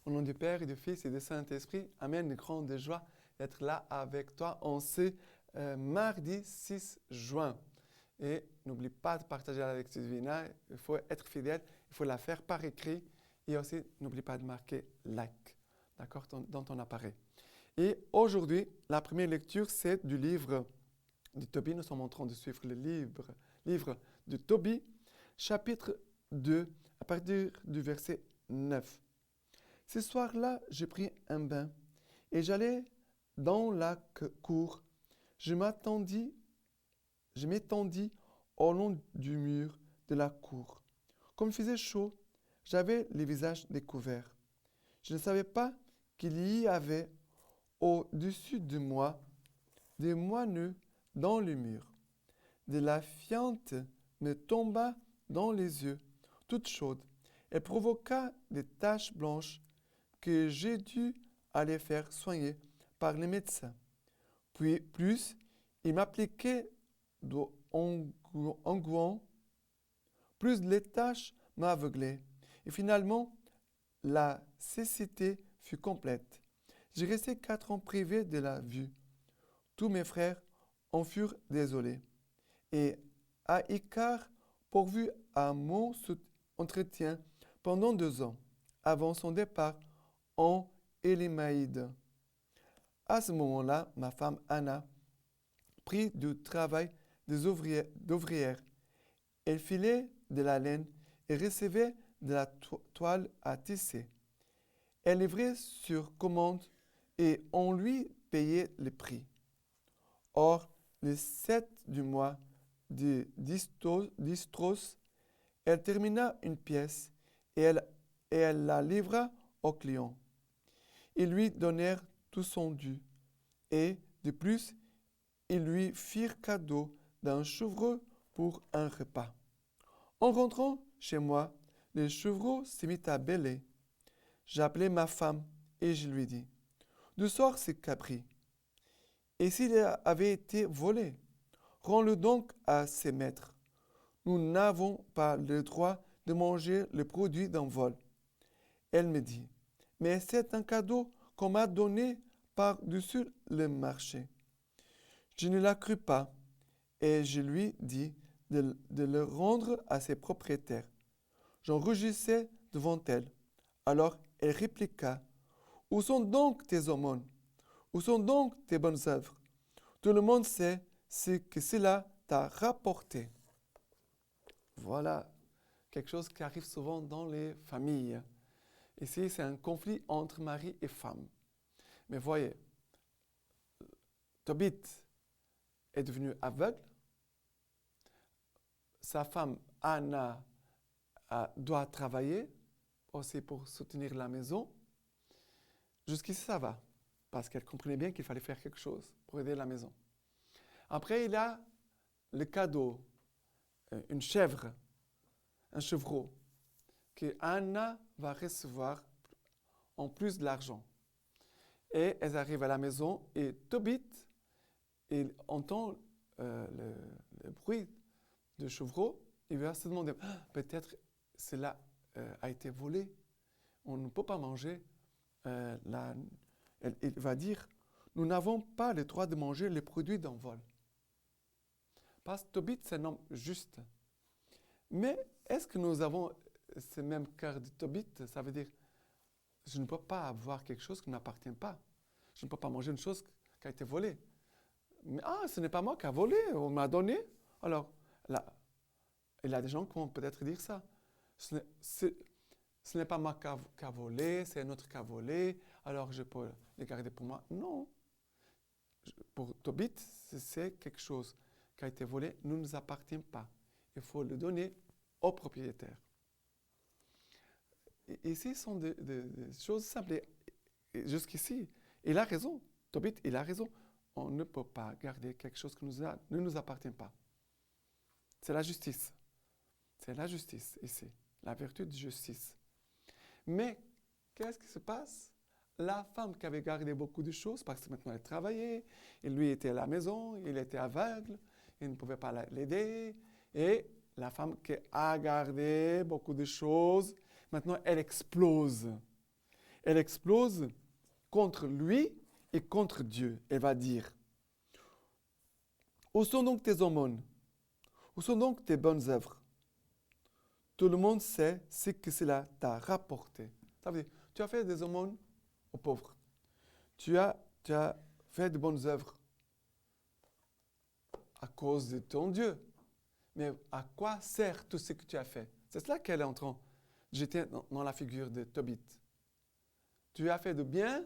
Au nom du Père et du Fils et du Saint-Esprit, Amen, une grande joie d'être là avec toi en ce mardi 6 juin. Et n'oublie pas de partager la lecture divine, il faut être fidèle, il faut la faire par écrit et aussi n'oublie pas de marquer like, d'accord, dans ton appareil. Et aujourd'hui, la première lecture, c'est du livre de Tobie. Nous sommes en train de suivre le livre de Tobie, chapitre 2, à partir du verset 9. Ce soir-là, j'ai pris un bain et j'allais dans la cour. Je m'étendis au long du mur de la cour. Comme il faisait chaud, j'avais le visage découvert. Je ne savais pas qu'il y avait au-dessus de moi des moineux dans le mur. De la fiente me tomba dans les yeux, toute chaude. Elle provoqua des taches blanches que j'ai dû aller faire soigner par les médecins. Puis, plus, il m'appliquait d'onguents, plus les taches m'aveuglaient. Et finalement, la cécité fut complète. J'ai resté 4 ans privé de la vue. Tous mes frères en furent désolés. Et Aïkar pourvu à mon entretien pendant 2 ans, avant son départ en Élimaïde. À ce moment-là, ma femme Anna prit du travail d'ouvrière. Elle filait de la laine et recevait de la toile à tisser. Elle livrait sur commande et on lui payait le prix. Or, le 7 du mois de Distros, elle termina une pièce et elle la livra au client. Ils lui donnèrent tout son dû et, de plus, ils lui firent cadeau d'un chevreau pour un repas. En rentrant chez moi, le chevreau se mit à bêler. J'appelai ma femme et je lui dis, « D'où sort ce capri? Et s'il avait été volé, rends-le donc à ses maîtres. Nous n'avons pas le droit de manger le produit d'un vol. » Elle me dit, « Mais c'est un cadeau qu'on m'a donné par-dessus le marché. » Je ne la crus pas et je lui dis de le rendre à ses propriétaires. J'en rougissais devant elle. Alors elle répliqua, « Où sont donc tes aumônes? Où sont donc tes bonnes œuvres? Tout le monde sait ce que cela t'a rapporté. » Voilà quelque chose qui arrive souvent dans les familles. Ici, c'est un conflit entre mari et femme. Mais voyez, Tobit est devenu aveugle. Sa femme, Anna, doit travailler aussi pour soutenir la maison. Jusqu'ici, ça va, parce qu'elle comprenait bien qu'il fallait faire quelque chose pour aider la maison. Après, il y a le cadeau, une chèvre, un chevreau, que Anna va recevoir en plus de l'argent. Et elles arrivent à la maison et Tobit, il entend le bruit du chevreau. Il va se demander, peut-être cela a été volé. On ne peut pas manger. Il va dire, nous n'avons pas le droit de manger les produits d'un vol. Parce que Tobit, c'est un homme juste. Mais est-ce que nous avons ce même cœur de Tobit? Ça veut dire, je ne peux pas avoir quelque chose qui ne m'appartient pas. Je ne peux pas manger une chose qui a été volée. Mais ce n'est pas moi qui a volé, on m'a donné. Alors, là, il y a des gens qui vont peut-être dire ça. Ce n'est pas moi qui a volé, c'est un autre qui a volé, alors je peux les garder pour moi. Non. Pour Tobit, c'est quelque chose qui a été volé, ne nous appartient pas. Il faut le donner au propriétaire. Ici, ce sont des choses simples. Et jusqu'ici, il a raison. Tobit, il a raison. On ne peut pas garder quelque chose qui ne nous appartient pas. C'est la justice. C'est la justice ici. La vertu de justice. Mais, qu'est-ce qui se passe? La femme qui avait gardé beaucoup de choses, parce que maintenant elle travaillait, et lui était à la maison, il était aveugle, il ne pouvait pas l'aider. Et la femme qui a gardé beaucoup de choses, maintenant elle explose. Elle explose contre lui et contre Dieu. Elle va dire, où sont donc tes aumônes? Où sont donc tes bonnes œuvres? Tout le monde sait ce que cela t'a rapporté. Ça veut dire, tu as fait des aumônes aux pauvres. Tu as fait de bonnes œuvres à cause de ton Dieu. Mais à quoi sert tout ce que tu as fait? C'est cela qu'elle est en train de jeter dans la figure de Tobit. Tu as fait de bien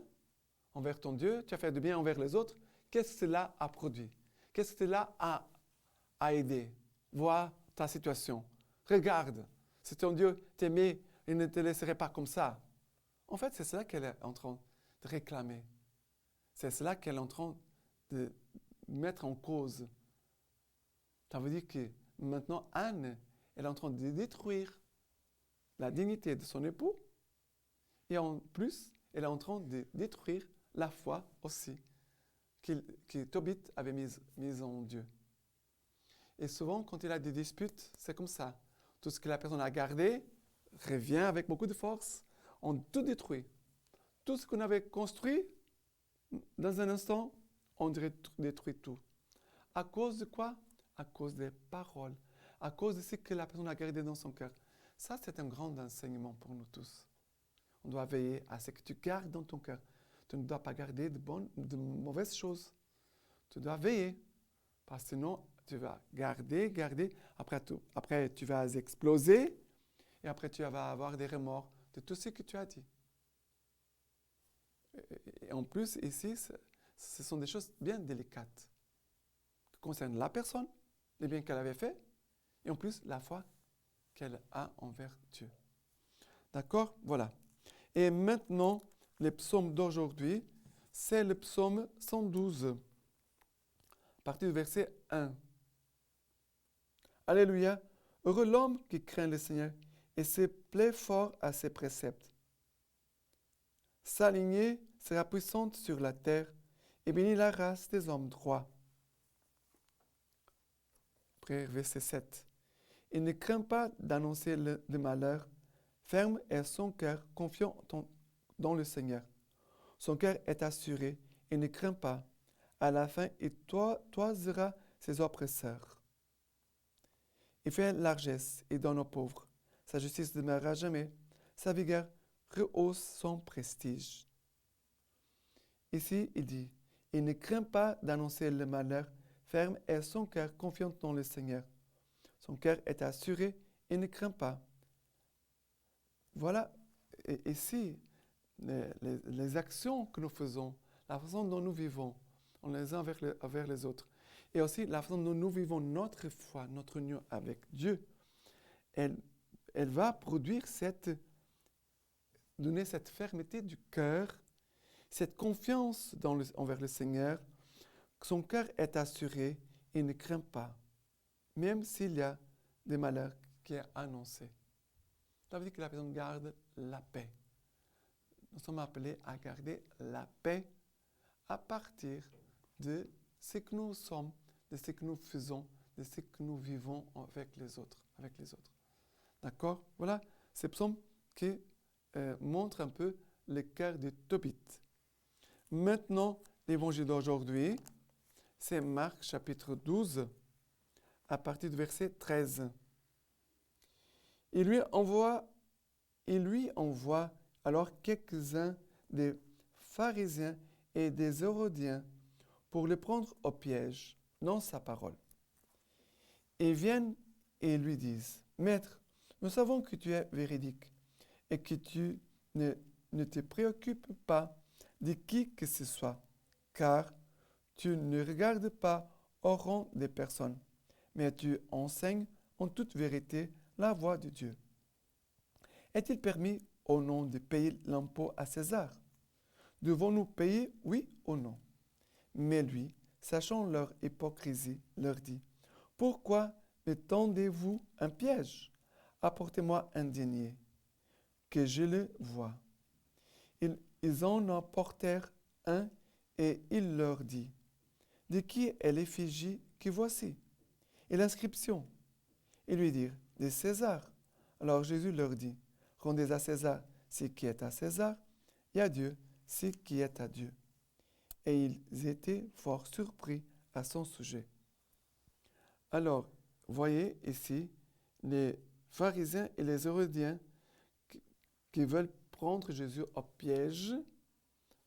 envers ton Dieu, tu as fait de bien envers les autres. Qu'est-ce que cela a produit? Qu'est-ce que cela a aidé? Vois ta situation. Regarde. Si ton Dieu t'aimait, il ne te laisserait pas comme ça. En fait, c'est cela qu'elle est en train de réclamer. C'est cela qu'elle est en train de mettre en cause. Ça veut dire que maintenant, Anne, elle est en train de détruire la dignité de son époux et en plus, elle est en train de détruire la foi aussi que Tobit avait mise en Dieu. Et souvent, quand il y a des disputes, c'est comme ça. Tout ce que la personne a gardé revient avec beaucoup de force. On tout détruit. Tout ce qu'on avait construit, dans un instant, on détruit tout. À cause de quoi? À cause des paroles. À cause de ce que la personne a gardé dans son cœur. Ça, c'est un grand enseignement pour nous tous. On doit veiller à ce que tu gardes dans ton cœur. Tu ne dois pas garder de mauvaises choses. Tu dois veiller. Parce que sinon, tu vas garder. Après, tu vas exploser. Et après, tu vas avoir des remords de tout ce que tu as dit. Et en plus, ici, ce sont des choses bien délicates qui concernent la personne, les biens qu'elle avait fait, et en plus, la foi qu'elle a envers Dieu. D'accord? Voilà. Et maintenant, les psaumes d'aujourd'hui, c'est le psaume 112, à partir du verset 1. Alléluia. Heureux l'homme qui craint le Seigneur et se plaît fort à ses préceptes. Sa lignée sera puissante sur la terre et bénit la race des hommes droits. Après, verset 7. Il ne craint pas d'annoncer le malheur. Ferme est son cœur, confiant dans le Seigneur. Son cœur est assuré et ne craint pas. À la fin, il toisera ses oppresseurs. Il fait largesse et donne aux pauvres. Sa justice demeurera jamais. Sa vigueur rehausse son prestige. Ici, il dit, il ne craint pas d'annoncer le malheur. Ferme est son cœur, confiant dans le Seigneur. Son cœur est assuré et ne craint pas. Voilà, et ici, les actions que nous faisons, la façon dont nous vivons, les uns envers les autres, et aussi la façon dont nous vivons notre foi, notre union avec Dieu, elle va produire donner cette fermeté du cœur, cette confiance envers le Seigneur, que son cœur est assuré et ne craint pas, même s'il y a des malheurs qui sont annoncés. Ça veut dire que la personne garde la paix. Nous sommes appelés à garder la paix à partir de ce que nous sommes, de ce que nous faisons, de ce que nous vivons avec les autres. D'accord? Voilà ces psaumes qui montrent un peu le cœur de Tobit. Maintenant, l'évangile d'aujourd'hui, c'est Marc chapitre 12, à partir du verset 13. Il lui envoie alors quelques-uns des pharisiens et des hérodiens pour le prendre au piège dans sa parole. Ils viennent et lui disent, « Maître, nous savons que tu es véridique et que tu ne te préoccupes pas de qui que ce soit, car tu ne regardes pas au rang des personnes, mais tu enseignes en toute vérité la voie de Dieu. Est-il permis au nom de payer l'impôt à César? Devons-nous payer, oui ou non? » Mais lui, sachant leur hypocrisie, leur dit, « Pourquoi me tendez-vous un piège? Apportez-moi un denier, que je le voie. » Ils en apportèrent un et il leur dit, « De qui est l'effigie que voici? Et l'inscription? » Ils lui dirent, « De César. » Alors Jésus leur dit, « Rendez à César ce qui est à César, et à Dieu ce qui est à Dieu. Et ils étaient fort surpris à son sujet. Alors, voyez ici les pharisiens et les hérodiens qui veulent prendre Jésus au piège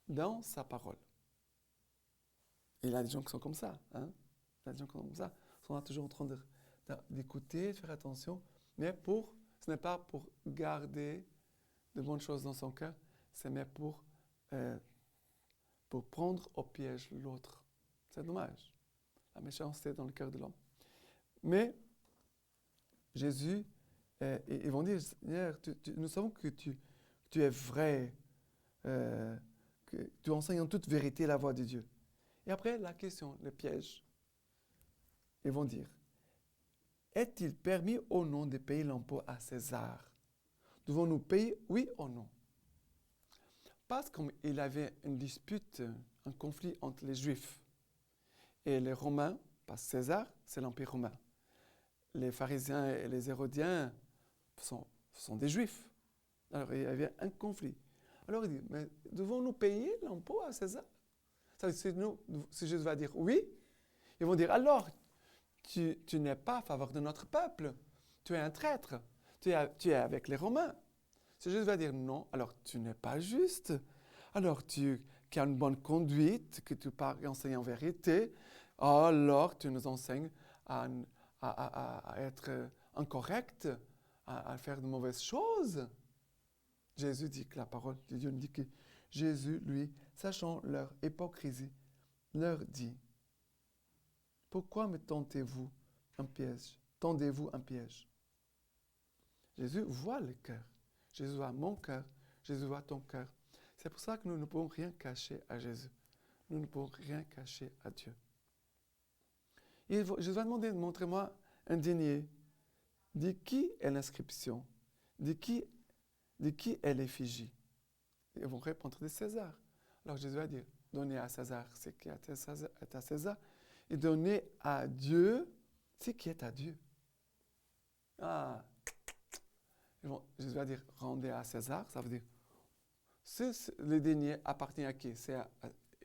dans sa parole. Et il y a des gens qui sont comme ça. Hein? Il y a des gens qui sont comme ça. Ils sont là toujours en train d'écouter, de faire attention. Mais ce n'est pas pour garder de bonnes choses dans son cœur, c'est mais pour prendre au piège l'autre. C'est dommage. La méchanceté dans le cœur de l'homme. Mais Jésus, ils vont dire, Seigneur, nous savons que tu es vrai, que tu enseignes en toute vérité la voie de Dieu. Et après, la question, le piège. Ils vont dire, est-il permis ou non de payer l'impôt à César? Devons-nous payer, oui ou non? Parce qu'il avait une dispute, un conflit entre les Juifs et les Romains, parce que César, c'est l'Empire romain. Les pharisiens et les hérodiens sont des Juifs. Alors, il y avait un conflit. Alors, il dit, mais devons-nous payer l'impôt à César? Ça veut dire, si Jésus va dire oui, ils vont dire, alors, tu n'es pas à faveur de notre peuple. Tu es un traître. Tu es avec les Romains. Si Jésus va dire non, alors tu n'es pas juste. Alors qui as une bonne conduite, que tu parles et enseignes en vérité, alors tu nous enseignes à être incorrect, à faire de mauvaises choses. Jésus dit que la parole de Dieu dit que Jésus, lui, sachant leur hypocrisie, leur dit, pourquoi me tentez-vous un piège? Tendez-vous un piège? Jésus voit le cœur. Jésus voit mon cœur. Jésus voit ton cœur. C'est pour ça que nous ne pouvons rien cacher à Jésus. Nous ne pouvons rien cacher à Dieu. Jésus va demander, montrez-moi un denier. De qui est l'inscription? De qui est l'effigie? Ils vont répondre de César. Alors Jésus va dire, donnez à César ce qui est à César et donnez à Dieu ce qui est à Dieu. Ah! Jésus va dire, rendez à César, ça veut dire, le denier appartient à qui? C'est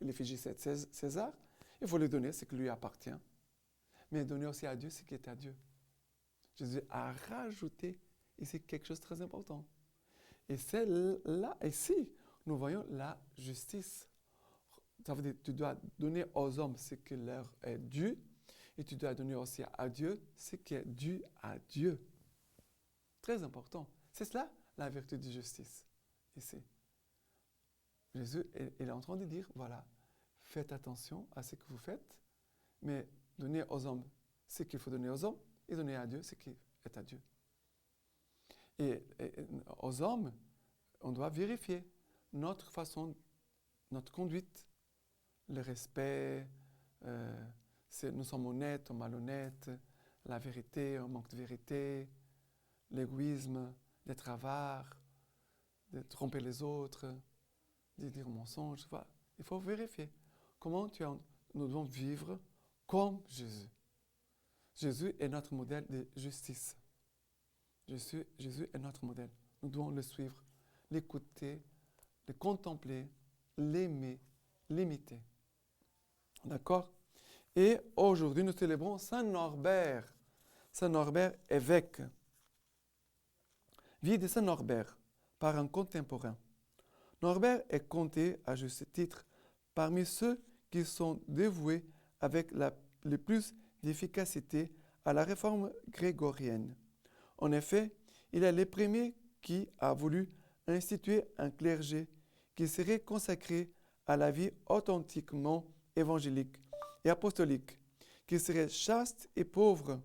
l'effigie, c'est César. Il faut lui donner ce qui lui appartient. Mais donner aussi à Dieu ce qui est à Dieu. Jésus a rajouté ici quelque chose de très important. Et c'est là, ici, nous voyons la justice. Ça veut dire que tu dois donner aux hommes ce qui leur est dû, et tu dois donner aussi à Dieu ce qui est dû à Dieu. Très important. C'est cela la vertu de justice, ici. Jésus est en train de dire, voilà, faites attention à ce que vous faites, mais donnez aux hommes ce qu'il faut donner aux hommes, et donnez à Dieu ce qui est à Dieu. Et aux hommes, on doit vérifier notre façon, notre conduite, le respect, nous sommes honnêtes ou malhonnêtes, la vérité, un manque de vérité, l'égoïsme, d'être avare, de tromper les autres, de dire mensonge. Voilà. Il faut vérifier comment nous devons vivre comme Jésus. Jésus est notre modèle de justice. Jésus est notre modèle. Nous devons le suivre, l'écouter, le contempler, l'aimer, l'imiter. D'accord? Et aujourd'hui, nous célébrons Saint Norbert. Saint Norbert, évêque. Vie de Saint Norbert par un contemporain. Norbert est compté, à juste titre, parmi ceux qui sont dévoués avec le plus d'efficacité à la réforme grégorienne. En effet, il est le premier qui a voulu instituer un clergé qui serait consacré à la vie authentiquement évangélique et apostolique, qui serait chaste et pauvre,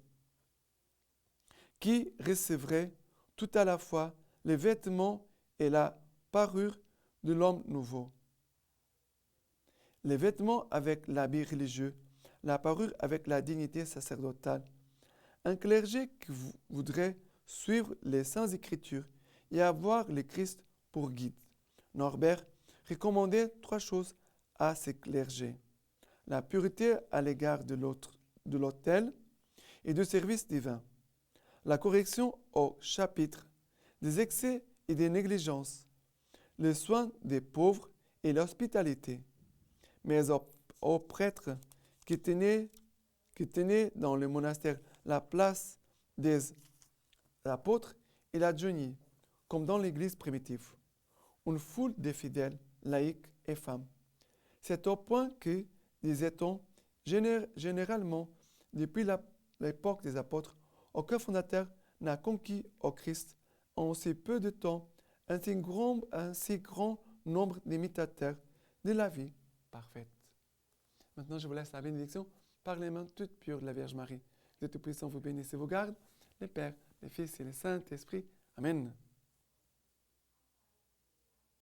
qui recevrait tout à la fois les vêtements et la parure de l'homme nouveau. Les vêtements avec l'habit religieux, la parure avec la dignité sacerdotale. Un clergé qui voudrait suivre les Saintes Écritures et avoir le Christ pour guide. Norbert recommandait 3 choses à ces clergés. La pureté à l'égard de l'autel et du service divin. La correction au chapitre des excès et des négligences. le soin des pauvres et l'hospitalité. Mais aux prêtres qui tenaient dans le monastère la place des apôtres, il a joigné, comme dans l'Église primitive, une foule de fidèles, laïcs et femmes. C'est au point que, disait-on, généralement, depuis l'époque des apôtres, aucun fondateur n'a conquis au Christ en si peu de temps un si grand nombre d'imitateurs de la vie parfaite. Maintenant, je vous laisse la bénédiction par les mains toutes pures de la Vierge Marie. Que Dieu Tout-Puissant vous bénisse et vous garde, le Père, le Fils et le Saint-Esprit. Amen.